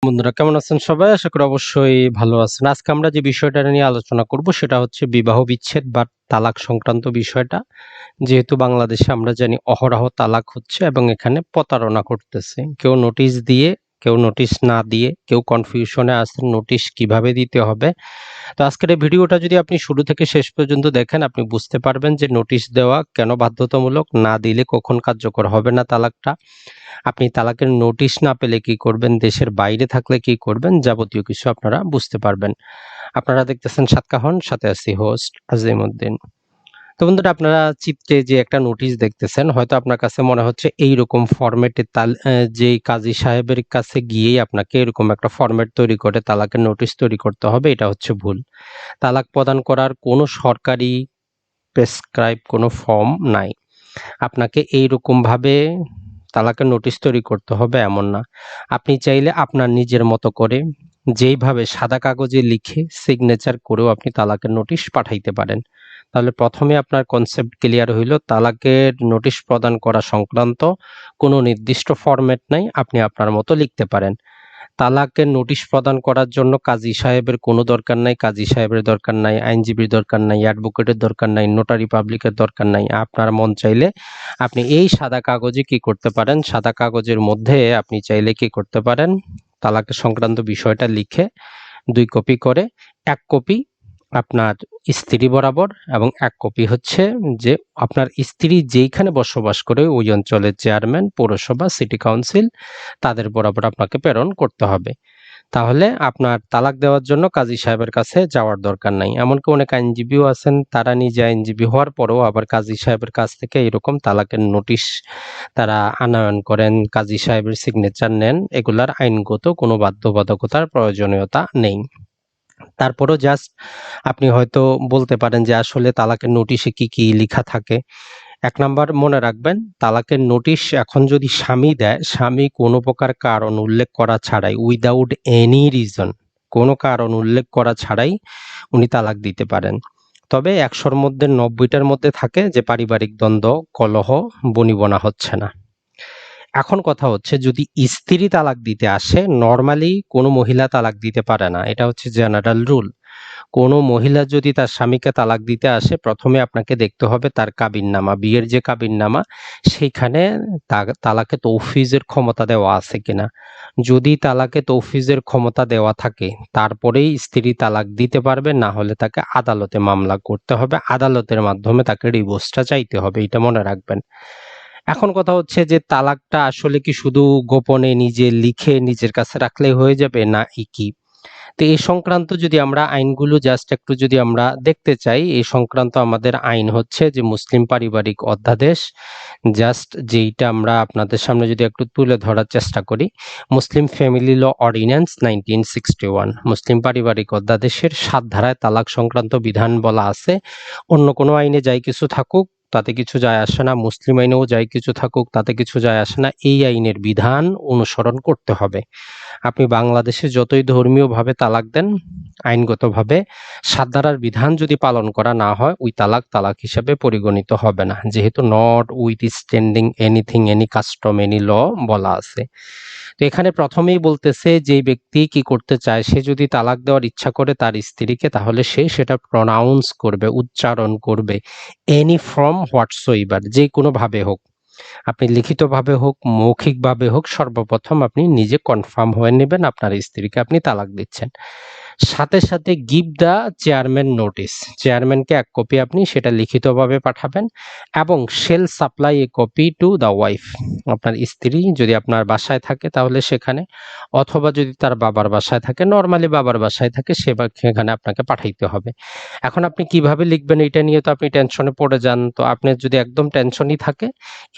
বন্ধুরা কেমন আছেন সবাই? আশা করি অবশ্যই ভালো আছেন। আজকে আমরা যে বিষয়টা নিয়ে আলোচনা করব সেটা হচ্ছে বিবাহ বিচ্ছেদ বা তালাক সংক্রান্ত বিষয়টা। যেহেতু বাংলাদেশে আমরা জানি অহরহ তালাক হচ্ছে এবং এখানে প্রতারণা করতেছে। কেউ নোটিশ দিয়ে, কেউ নোটিশ না দিয়ে, কেউ কনফিউশনে আছেন নোটিশ কিভাবে দিতে হবে। তো আজকের এই ভিডিওটা যদি আপনি শুরু থেকে শেষ পর্যন্ত দেখেন, আপনি বুঝতে পারবেন যে নোটিশ দেওয়া কেন বাধ্যতামূলক, না দিলে কখন কার্যকর হবে না তালাকটা, আপনি তালাকের নোটিশ না পেলে কি করবেন, দেশের বাইরে থাকলে কি করবেন, যাবতীয় কিছু আপনারা বুঝতে পারবেন। আপনারা দেখতেছেন সাতকাহন, সাথে আছি হোস্ট আজিমউদ্দিন। তো বন্ধুরা, আপনারা চিত্রে যে একটা নোটিশ দেখতেছেন, হয়তো আপনার কাছে মনে হচ্ছে এইরকম ফরম্যাটে যে কাজী সাহেবের কাছে গিয়েই আপনাকে এরকম একটা ফরম্যাট তৈরি করে তালাকের নোটিশ তৈরি করতে হবে। এটা হচ্ছে ভুল। তালাক প্রদান করার কোনো সরকারি প্রেসক্রাইব কোনো ফর্ম নাই। আপনাকে এইরকম ভাবে তালাকের নোটিশ তৈরি করতে হবে এমন না। আপনি চাইলে আপনার নিজের মতো করে যেইভাবে সাদা কাগজে লিখে সিগনেচার করেও আপনি তালাকের নোটিশ পাঠাইতে পারেন। তাহলে প্রথমে আপনার কনসেপ্ট ক্লিয়ার হইল, তালাকের নোটিশ প্রদান করা সংক্রান্ত কোনো নির্দিষ্ট ফরম্যাট নাই, আপনি আপনার মতো লিখতে পারেন। তালাকের নোটিশ প্রদান করার জন্য কাজী সাহেবের কোনো দরকার নাই, কাজী সাহেবের দরকার নাই, আইনজীবীর দরকার নাই, অ্যাডভোকেটের দরকার নাই, নোটারি পাবলিকের দরকার নাই। আপনার মন চাইলে আপনি এই সাদা কাগজে কি করতে পারেন, সাদা কাগজের মধ্যে আপনি চাইলে কি করতে পারেন, তালাকের সংক্রান্ত বিষয়টা লিখে 2 কপি করে, 1 কপি আপনার স্ত্রী বরাবর এবং 1 কপি হচ্ছে যে আপনার স্ত্রী যেইখানে বসবাস করে ওই অঞ্চলের চেয়ারম্যান, পৌরসভা, সিটি কাউন্সিল তাদের বরাবর আপনাকে প্রেরণ করতে হবে। তাহলে আপনার তালাক দেওয়ার জন্য কাজী সাহেবের কাছে যাওয়ার দরকার নাই। এমনকি অনেক আইনজীবীও আছেন, তারা নিজে আইনজীবী হওয়ার পরেও আবার কাজী সাহেবের কাছ থেকে এরকম তালাকের নোটিশ তারা আনয়ন করেন, কাজী সাহেবের সিগনেচার নেন। এগুলার আইনগত কোনো বাধ্যবাধকতার প্রয়োজনীয়তা নেই। তারপরও জাস্ট আপনি হয়তো বলতে পারেন যে আসলে তালাকের নোটিশে কি কি লেখা থাকে। 1 নাম্বার মনে রাখবেন, তালাকের নোটিশ এখন যদি স্বামী দেয়, স্বামী কোনো প্রকার কারণ উল্লেখ করা ছাড়াই, উইদাউট এনি রিজন, কোনো কারণ উল্লেখ করা ছাড়াই উনি তালাক দিতে পারেন। তবে 100-র মধ্যে 90টার মধ্যে থাকে যে পারিবারিক দ্বন্দ্ব, কলহ, বনিবনা হচ্ছে না। এখন কথা হচ্ছে, যদি স্ত্রী তালাক দিতে আসে, নরমালি কোনো মহিলা তালাক দিতে পারে না, এটা হচ্ছে জেনারেল রুল। কোনো মহিলা যদি তার স্বামীকে তালাক দিতে আসে, প্রথমে আপনাকে দেখতে হবে তার কাবিননামা, বিয়ের যে কাবিননামা, সেইখানে তালাকে তৌফিজের ক্ষমতা দেওয়া আছে কিনা। যদি তালাকে তৌফিজের ক্ষমতা দেওয়া থাকে, তারপরেই স্ত্রী তালাক দিতে পারবে, না হলে তাকে আদালতে মামলা করতে হবে, আদালতের মাধ্যমে তাকে ডিভোর্সটা চাইতে হবে, এটা মনে রাখবেন। এখন কথা হচ্ছে যে তালাকটা আসলে কি শুধু গোপনে নিজে লিখে নিজের কাছে রাখলেই হয়ে যাবে, না কি? তো এই সংক্রান্ত যদি আমরা আইনগুলো জাস্ট একটু যদি আমরা দেখতে চাই, এই সংক্রান্ত আমাদের আইন হচ্ছে যে মুসলিম পারিবারিক অধ্যাদেশ, জাস্ট যেইটা আমরা আপনাদের সামনে যদি একটু তুলে ধরার চেষ্টা করি, মুসলিম ফ্যামিলি ল অর্ডিন্যান্স 1961, মুসলিম পারিবারিক অধ্যাদেশের 7 ধারায় তালাক সংক্রান্ত বিধান বলা আছে। অন্য কোনো আইনে যাই কিছু থাকুক তাতে কিছু যায় আসে না, মুসলিম আইনেও যাই কিছু থাকুক তাতে কিছু যায় আসে না, এই আইনের বিধান অনুসরণ করতে হবে। আপনি বাংলাদেশে যতই ধর্মীয়ভাবে তালাক দেন, আইনগতভাবে 7 ধারার বিধান যদি পালন করা না হয়, ওই তালাক তালাক হিসেবে পরিগণিত হবে না, যেহেতু notwithstanding anything any custom any law বলা আছে। তো এখানে প্রথমেই বলতেছে, যে ব্যক্তি কি করতে চায়, সে যদি তালাক দেওয়ার ইচ্ছা করে তার স্ত্রীকে, তাহলে সে সেটা প্রনাউন্স করবে, উচ্চারণ করবে, এনি ফ্রম হোয়াটসোইভার, যে কোনো ভাবে হোক, আপনি লিখিতভাবে হোক, মৌখিকভাবে হোক, সর্বপ্রথম আপনি নিজে কনফার্ম হয়ে নেবেন আপনার স্ত্রীকে আপনি তালাক দিচ্ছেন। সাথে সাথে গিভ দ্য চেয়ারম্যান নোটিস, চেয়ারম্যানকে 1 কপি আপনি সেটা লিখিতভাবে পাঠাবেন, এবং shall supply a copy to the wife, আপনার স্ত্রী যদি আপনার বাসায় থাকে তাহলে সেখানে, অথবা যদি তার বাবার বাসায় থাকে, নর্মালি বাবার বাসায় থাকে, সেখানে আপনাকে পাঠাইতে হবে। এখন আপনি কিভাবে লিখবেন এটা নিয়ে তো আপনি টেনশনে পড়ে যান। তো আপনার যদি একদম টেনশনই থাকে,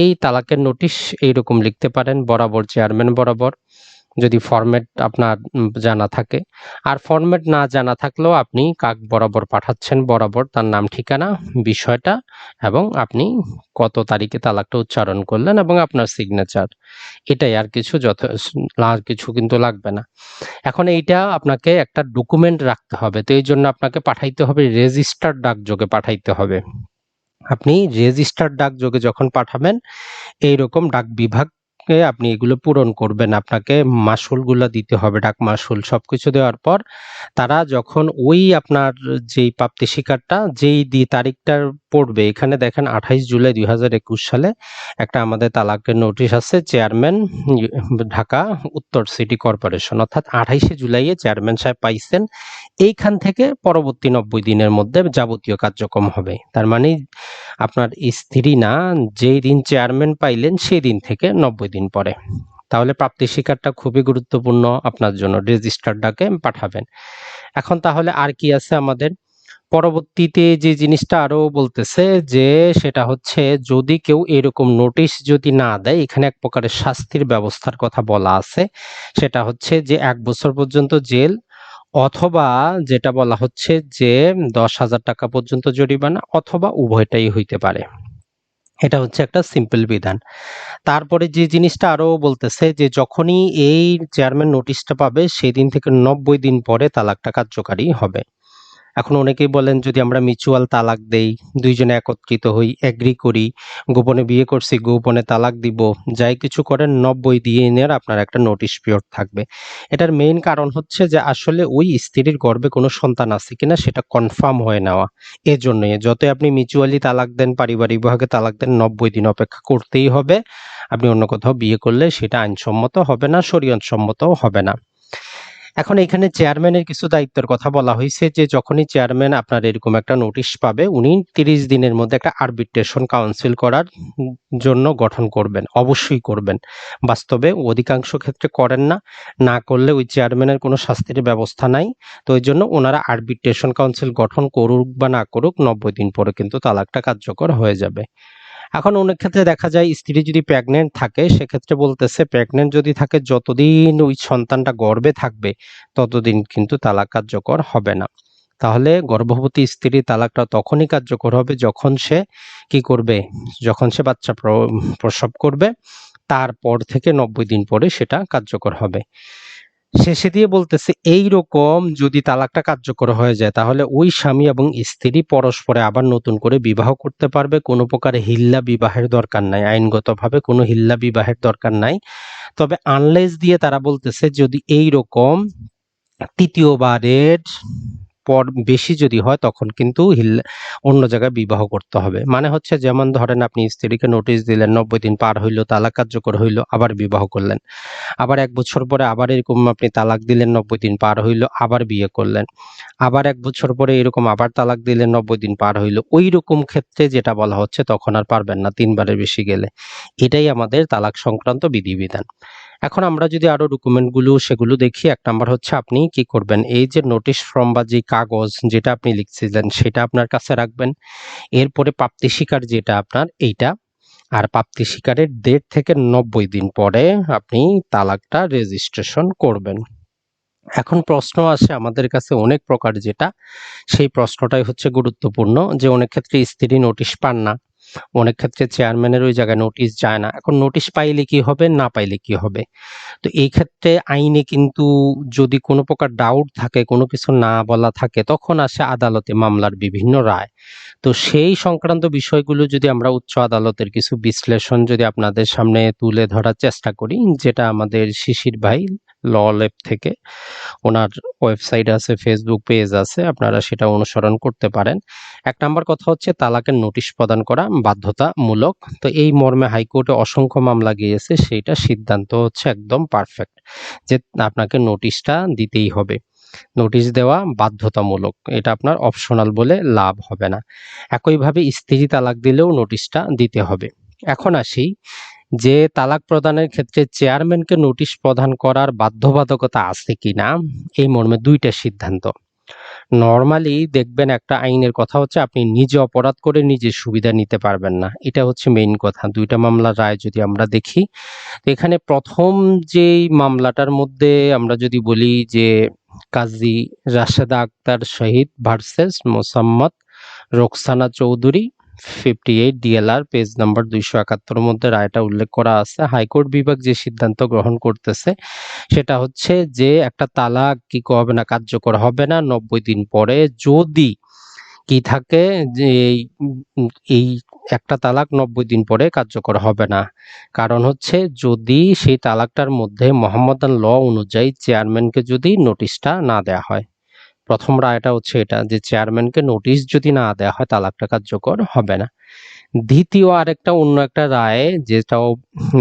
এই তালাকের নোটিশ এইরকম লিখতে পারেন, বরাবর চেয়ারম্যান বরাবর, যদি ফরম্যাট আপনার জানা থাকে। আর ফরম্যাট না জানা থাকলেও আপনি কাক বরাবর পাঠাচ্ছেন, বরাবর তার নাম, ঠিকানা, বিষয়টা, এবং আপনি কত তারিখে তালাকটা উচ্চারণ করলেন এবং আপনার সিগনেচার, এটাই। আর কিছু আর কিছু কিন্তু লাগবে না। এখন এইটা আপনাকে একটা ডকুমেন্ট রাখতে হবে, তো এই জন্য আপনাকে পাঠাইতে হবে, রেজিস্টার্ড ডাকযোগে পাঠাইতে হবে। আপনি রেজিস্টার্ড ডাকযোগে যখন পাঠাবেন, এইরকম ডাক বিভাগ থেকে আপনি এগুলো পূরণ করবেন, আপনাকে মাসুলগুলো দিতে হবে, ডাক মাসুল সবকিছু দেওয়ার পর তারা যখন ওই আপনার যেই প্রাপ্তি স্বীকারটা যেই তারিখটা পড়বে, এখানে দেখেন 28 জুলাই 2021 সালে একটা আমাদের তালাকের নোটিশ আছে চেয়ারম্যান ঢাকা উত্তর সিটি কর্পোরেশন, অর্থাৎ 28শে জুলাইয়ে চেয়ারম্যান সাহেব পাইছেন। এইখান থেকে পরবর্তী 90 দিনের মধ্যে যাবতীয় কার্যক্রম হবে। তার মানে আপনার স্ত্রী না, যেই দিন চেয়ারম্যান পাইলেন সেই দিন থেকে 90 দিন পরে। তাহলে প্রাপ্তি স্বীকারটা খুবই গুরুত্বপূর্ণ আপনার জন্য, রেজিস্টারটাকে পাঠাবেন। এখন তাহলে আর কি আছে আমাদের পরবর্তীতে যে জিনিসটা আরো বলতেছে যে সেটা হচ্ছে যদি কেউ এরকম নোটিশ যদি না দেয়, এখানে এক প্রকারের শাস্তির ব্যবস্থার কথা বলা আছে। সেটা হচ্ছে যে 1 বছর পর্যন্ত জেল অথবা যেটা বলা হচ্ছে যে 10,000 টাকা পর্যন্ত জরিমানা অথবা উভয়টাই হইতে পারে। এটা হচ্ছে একটা সিম্পল বিধান। তারপরে যে জিনিসটা আরো বলতেছে যে যখনই এই চেয়ারম্যান নোটিশটা পাবে সেদিন থেকে 90 দিন পরে তালাকটা কার্যকারী হবে। এখন অনেকেই বলেন যদি আমরা মিউচুয়াল তালাক দেই, দুইজনে একত্রিত হই, এগ্রি করি, গোপনে বিয়ে করছি, গোপনে তালাক দিব, যাই কিছু করেন 90 দিনের আপনার একটা নোটিশ পিরিয়ড থাকবে। এটার মেইন কারণ হচ্ছে যে আসলে ওই স্ত্রীর গর্ভে কোনো সন্তান আছে কিনা সেটা কনফার্ম হয়ে নেওয়া। এজন্যই যতই আপনি মিউচুয়ালি তালাক দেন, পারিবারিক বিভাগে তালাক দেন, 90 দিন অপেক্ষা করতেই হবে। আপনি অন্য কোথাও বিয়ে করলে সেটা আইনসম্মত হবে না, শরীয়ত সম্মতও হবে না। এখন এখানে চেয়ারম্যানের কিছু দায়িত্বের কথা বলা হয়েছে যে যখনই চেয়ারম্যান আপনার এরকম একটা নোটিশ পাবে, উনি 30 দিনের মধ্যে একটা আরবিট্রেশন কাউন্সিল করার জন্য গঠন করবেন, অবশ্যই করবেন। বাস্তবে অধিকাংশ ক্ষেত্রে করেন না, না করলে ওই চেয়ারম্যানের কোনো শাস্তির ব্যবস্থা নাই। তো ওই জন্য ওনারা আরবিট্রেশন কাউন্সিল গঠন করুক বা না করুক, 90 দিন পরে কিন্তু তালাকটা কার্যকর হয়ে যাবে। এখন অনেক ক্ষেত্রে দেখা যায় স্ত্রী যদি প্রেগনেন্ট থাকে, সেক্ষেত্রে বলতেছে প্রেগনেন্ট যদি থাকে যতদিন ওই সন্তানটা গর্ভে থাকবে ততদিন কিন্তু তালাক কার্যকর হবে না। তাহলে গর্ভবতী স্ত্রী তালাকটা তখনই কার্যকর হবে যখন সে কি করবে, যখন সে বাচ্চা প্রসব করবে, তারপর থেকে 90 দিন পরে সেটা কার্যকর হবে। শেষে দিয়ে বলতেছে এই রকম যদি তালাকটা কার্যকর হয়ে যায় তাহলে ওই স্বামী এবং স্ত্রী পরস্পরে আবার নতুন করে বিবাহ করতে পারবে। কোনো প্রকার হিল্লা বিবাহের দরকার নাই, আইনগতভাবে কোনো হিল্লা বিবাহের দরকার নাই। তবে আনলেস দিয়ে তারা বলতেছে যদি এই রকম তৃতীয়বারের পর বেশি যদি হয় তখন কিন্তু অন্য জায়গায় বিবাহ করতে হবে। মানে হচ্ছে যেমন ধরেন আপনি স্ত্রীকে নোটিশ দিলেন, 90 দিন পার হইলো, তালাক কার্যকর হইলো, আবার বিবাহ করলেন। আবার 1 বছর পরে আবার এরকম আপনি তালাক দিলেন, 90 দিন পার হইলো, আবার বিয়ে করলেন। আবার 1 বছর পরে এরকম আবার তালাক দিলেন, 90 দিন পার হইলো। ওই রকম ক্ষেত্রে যেটা বলা হচ্ছে তখন আর পারবেন না 3 বারের বেশি গেলে। এটাই আমাদের তালাক সংক্রান্ত বিধিবিধান। এখন আমরা যদি আরো ডকুমেন্টগুলো সেগুলো দেখি, 1 নাম্বার হচ্ছে আপনি কি করবেন, এই যে নোটিশ ফর্ম বা যে কাগজ যেটা আপনি লিখছিলেন সেটা আপনার কাছে রাখবেন। এরপরে প্রাপ্তি স্বীকার যেটা আপনার এইটা, আর প্রাপ্তি স্বীকারের ডেট থেকে 90 দিন পরে আপনি তালাকটা রেজিস্ট্রেশন করবেন। এখন প্রশ্ন আসে আমাদের কাছে অনেক প্রকার, যেটা সেই প্রশ্নটাই হচ্ছে গুরুত্বপূর্ণ যে অনেক ক্ষেত্রে স্ত্রী নোটিশ পান না, অনেক ক্ষেত্রে চেয়ারম্যানের ওই জায়গায় নোটিশ যায় না। এখন নোটিশ পাইলে কি হবে, না পাইলে কি হবে? তো এই ক্ষেত্রে আইনে কিন্তু যদি কোনো প্রকার ডাউট থাকে, কোনো কিছু না বলা থাকে, তখন আসে আদালতে মামলার বিভিন্ন রায়। তো সেই সংক্রান্ত বিষয়গুলো যদি আমরা উচ্চ আদালতের কিছু বিশ্লেষণ যদি আপনাদের সামনে তুলে ধরার চেষ্টা করি, যেটা আমাদের শিশির ভাই ল ল্যাব থেকে, ওনার ওয়েবসাইট আছে, ফেসবুক পেজ আছে, আপনারা সেটা অনুসরণ করতে পারেন। 1 নাম্বার কথা হচ্ছে তালাকের নোটিশ প্রদান করা বাধ্যতামূলক। তো এই মর্মে হাইকোর্টে অসংখ্য মামলা গিয়েছে, সেইটা সিদ্ধান্ত হচ্ছে একদম পারফেক্ট যে আপনাকে নোটিশটা দিতেই হবে। নোটিশ দেওয়া বাধ্যতামূলক, এটা আপনার অপশনাল বলে লাভ হবে না। একইভাবে স্ত্রী তালাক দিলেও নোটিশটা দিতে হবে। এখন আসি যে তালাক প্রদানের ক্ষেত্রে চেয়ারম্যানকে নোটিশ প্রদান করার বাধ্যবাধকতা আছে কিনা, এই মর্মে 2টা সিদ্ধান্ত। নরমালি দেখবেন একটা আইনের কথা হচ্ছে আপনি নিজে অপরাধ করে নিজে সুবিধা নিতে পারবেন না, এটা হচ্ছে মেইন কথা। 2টা মামলার রায় যদি আমরা দেখি, তো এখানে প্রথম যেই মামলাটার মধ্যে আমরা যদি বলি যে Kazi Rasheda Akhtar Shahid versus Mosammat Roksana Chowdhury 58 DLR page number 271 মধ্যে রায়টা উল্লেখ করা আছে। হাইকোর্ট বিভাগ যে সিদ্ধান্ত গ্রহণ করতেছে সেটা হচ্ছে যে একটা তালাক কি হবে না, কার্যকর হবে না 90 দিন পরে যদি কি থাকে যে এই একটা তালাক 90 দিন পরে কার্যকর হবে না। কারণ হচ্ছে যদি সেই তালাকটার মধ্যে মোহাম্মদান ল অনুযায়ী চেয়ারম্যানকে যদি নোটিশটা না দেয়া হয়। প্রথম রায়টা হচ্ছে এটা যে চেয়ারম্যানকে নোটিশ যদি না দেয়া হয় তালাকটা কার্যকর হবে না। দ্বিতীয় আরেকটা অন্য একটা রায় যেটাও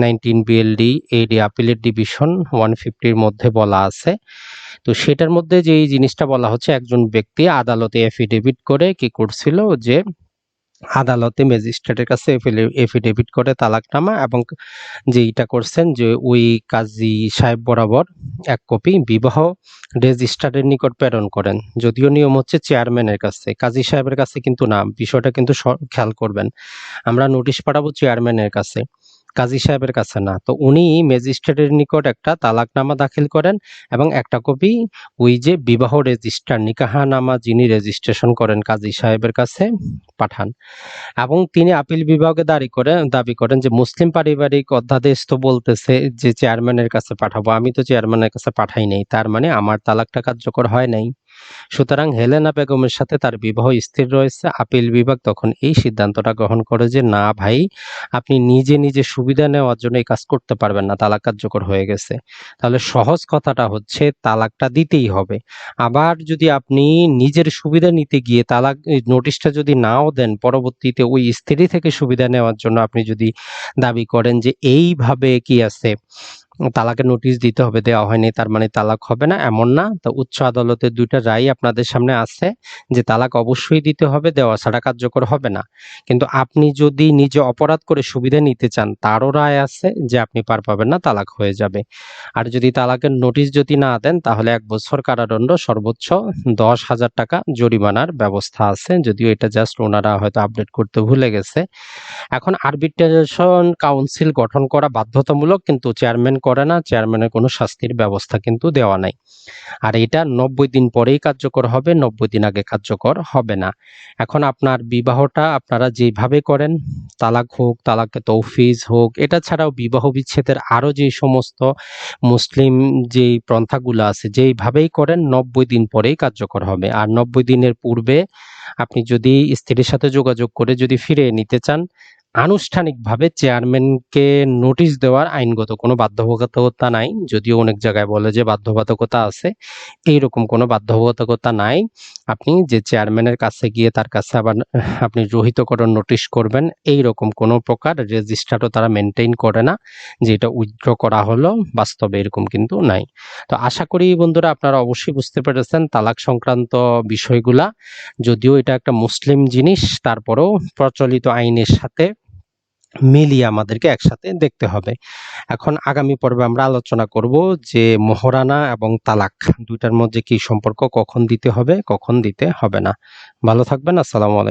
19 বিএলডি এডি আপিলের ডিভিশন 150 মধ্যে বলা আছে। তো সেটার মধ্যে যে এই জিনিসটা বলা হচ্ছে একজন ব্যক্তি আদালতে এফিডেভিট করে কি করছিল যে আদালতে ম্যাজিস্ট্রেটের কাছে এফিডেভিট করে তালাকনামা এবং যেইটা করছেন যে ওই কাজী সাহেব বরাবর এক কপি বিবাহ রেজিস্ট্রারের নিকট প্রেরণ করেন। যদিও নিয়ম হচ্ছে চেয়ারম্যানের কাছে, কাজী সাহেবের কাছে কিন্তু না। বিষয়টা কিন্তু খেয়াল করবেন, আমরা নোটিশ পাঠাবো চেয়ারম্যানের কাছে, কাজী সাহেবের কাছে না। তো উনি ম্যাজিস্ট্রেটের নিকট একটা তালাকনামা দাখিল করেন এবং একটা কপি ওই যে বিবাহ রেজিস্ট্রার নিকাহনামা যিনি রেজিস্ট্রেশন করেন কাজী সাহেবের কাছে পাঠান। এবং তিনি আপিল বিভাগে দাবি করেন যে মুসলিম পারিবারিক অধ্যাদেশ তো বলতেছে যে চেয়ারম্যানের কাছে পাঠাবো, আমি তো চেয়ারম্যানের কাছে পাঠাই নাই, তার মানে আমার তালাকটা কার্যকর হয় নাই। সুতরাং হেলেনা বেগমের সাথে তার বিবাহ স্থির রয়েছে। আপিল বিভাগ তখন এই সিদ্ধান্তটা গ্রহণ করে যে না ভাই, আপনি নিজে নিজে সুবিধা নেওয়ার জন্য এই কাজ করতে পারবেন না, তালাক কার্যকর হয়ে গেছে। তাহলে সহজ কথাটা হচ্ছে তালাকটা দিতেই হবে। আবার যদি আপনি নিজের সুবিধা নিতে গিয়ে তালাক নোটিশটা যদি নাও দেন, পরবর্তীতে ওই স্ত্রী থেকে সুবিধা নেওয়ার জন্য আপনি যদি দাবি করেন যে এইভাবে কি আছে তালাকের নোটিশ দিতে হবে, দেওয়া হয়নি তার মানে তালাক হবে না, এমন না। তো উচ্চ আদালতের দুইটা রায় আপনাদের সামনে আছে যে তালাক অবশ্যই দিতে হবে, দেওয়া ছাড়া কার্যকর হবে না। কিন্তু আপনি যদি নিজে অপরাধ করে সুবিধা নিতে চান, তারও রায় আছে যে আপনি পার পাবেন না, তালাক হয়ে যাবে। আর যদি তালাকের নোটিশ যদি না দেন তাহলে 1 বছর কারাদণ্ড, সর্বোচ্চ 10,000 টাকা জরিমানার ব্যবস্থা আছে। যদিও এটা জাস্ট ওনারা হয়তো আপডেট করতে ভুলে গেছে। এখন আরবিট্রেশন কাউন্সিল গঠন করা বাধ্যতামূলক, কিন্তু চেয়ারম্যান করে না, চেয়ারম্যানের কোনো শাস্তির ব্যবস্থা কিন্তু দেওয়া নাই। আর এটা 90 দিন পরেই কার্যকর হবে, 90 দিন আগে কার্যকর হবে না। এখন আপনার বিবাহটা আপনারা যেভাবে করেন, তালাক হোক, তালাকে তৌফিজ হোক, এটা ছাড়াও বিবাহ বিচ্ছেদের আরো যে সমস্ত মুসলিম যেই পন্থাগুলো আছে যেইভাবেই করেন 90 দিন পরেই কার্যকর হবে। আর 90 দিনের পূর্বে আপনি যদি স্ত্রীর সাথে যোগাযোগ করে যদি ফিরিয়ে নিতে চান, আনুষ্ঠানিকভাবে চেয়ারম্যানকে নোটিশ দেওয়ার আইনগত কোনো বাধ্যবাধকতা নাই। যদিও অনেক জায়গায় বলে যে বাধ্যবাধকতা আছে, এইরকম কোনো বাধ্যবাধকতা নাই। আপনি যে চেয়ারম্যানের কাছে গিয়ে তার কাছে আবার আপনি রহিতকরণ নোটিশ করবেন, এইরকম কোনো প্রকার রেজিস্টারও তারা মেনটেন করে না যে এটা উইথড্র করা হলো, বাস্তবে এরকম কিন্তু নাই। তো আশা করি বন্ধুরা আপনারা অবশ্যই বুঝতে পেরেছেন তালাক সংক্রান্ত বিষয়গুলা। যদিও এটা একটা মুসলিম জিনিস, তারপরেও প্রচলিত আইনের সাথে মিলিয়ে আমাদেরকে একসাথে দেখতে হবে। এখন আগামী পর্বে আমরা আলোচনা করব যে মোহরানা এবং তালাক দুইটার মধ্যে কি সম্পর্ক, কখন দিতে হবে কখন দিতে হবে না। ভালো থাকবেন। আসসালামু আলাইকুম।